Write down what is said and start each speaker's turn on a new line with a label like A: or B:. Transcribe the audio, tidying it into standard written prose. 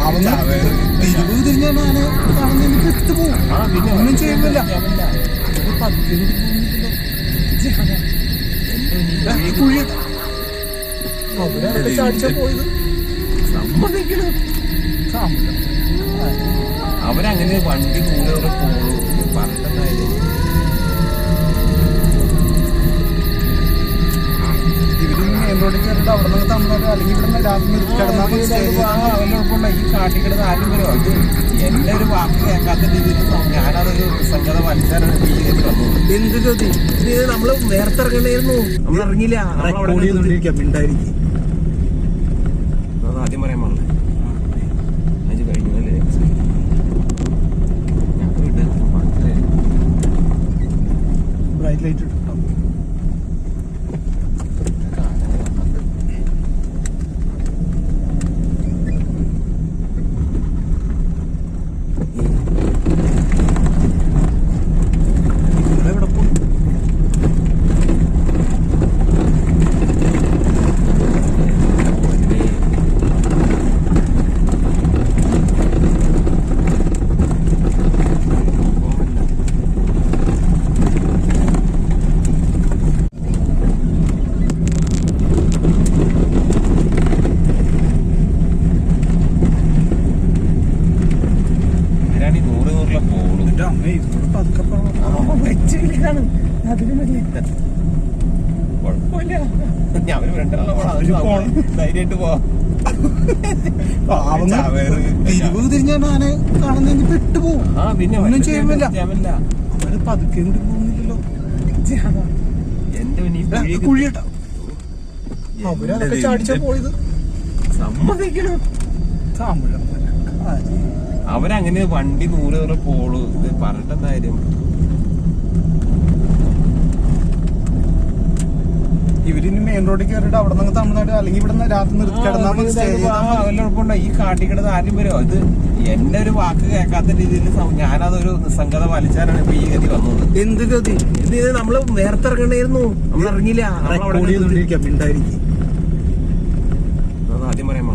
A: തിരിവ് തിരിഞ്ഞാൽ ഞാന് കാണുന്നതിന് വിട്ടുപോകും. ഒന്നും ചെയ്യുന്നില്ല. അവരൊക്കെ ചാടിച്ച പോയത് സമ്മതിക്കണം.
B: അവരങ്ങനെ വണ്ടി കൂടെ പോളൂ പറഞ്ഞിട്ടുണ്ടായത്.
A: മെയിൻ റോഡിൽ കയറിയിട്ട് അവിടെ നിന്ന് തമിഴ്നാട് അല്ലെങ്കിൽ ഇവിടെ രാത്രി
B: അവരുടെ ഈ കാട്ടിക്കിടന്ന് ആരും വരും. അത് എന്റെ ഒരു വാക്ക് കേൾക്കാത്ത രീതിയിൽ ഞാനതൊരു സംഗത മത്സരം വന്നത്.
A: എന്ത് ഗതി
B: നമ്മള് നേരത്തെ ഇറങ്ങണ്ടായിരുന്നു, നമ്മൾ ഇറങ്ങിയില്ല.
A: മിണ്ടായിരിക്കും.
B: അത് ആദ്യം പറയാൻ പാടില്ല. അത് കഴിഞ്ഞു അല്ലേ? ഞങ്ങൾക്ക് വീട്ടിൽ
A: ബ്രൈറ്റ് ലൈറ്റ് ഇട്ടോ.
B: ധൈര്യമായിട്ട് പോവാം.
A: തിരിവ് തിരിഞ്ഞാൽ ഞാന് കാണുന്നതിന് വിട്ടുപോകും. ഒന്നും ചെയ്യുന്നില്ല. അവര് പതുക്കെ കൂടി പോകുന്നില്ലല്ലോ.
B: എന്റെ
A: കുഴിയട്ടോ. അവരതൊക്കെ ചാടിച്ച പോയത്
B: സമ്മതിക്കണം.
A: തമിഴ്
B: അവരങ്ങനെ വണ്ടി 100 പോളൂ ഇത് പറഞ്ഞിട്ടെന്തായാലും.
A: ഇവരിനി മെയിൻ റോഡിൽ കയറിയിട്ട് അവിടെ നിന്ന് തമിഴ്നാട് അല്ലെങ്കിൽ ഇവിടെ രാത്രി നിർത്തി
B: കിടന്ന ഈ കാട്ടിക്കിടന്ന് ആരും വരും. ഇത് എന്റെ ഒരു വാക്ക് കേൾക്കാത്ത രീതിയിൽ ഞാനതൊരു നിസ്സംഗത വലിച്ചാലാണ് ഇപ്പൊ ഈ ഗതി വന്നത്.
A: എന്ത് ഗതി
B: ഇത് നമ്മള് നേരത്തെ ഇറങ്ങണ്ടായിരുന്നു, നമ്മൾ ഇറങ്ങിയില്ല.
A: മിണ്ടായിരിക്കും.
B: അത് ആദ്യം പറയാൻ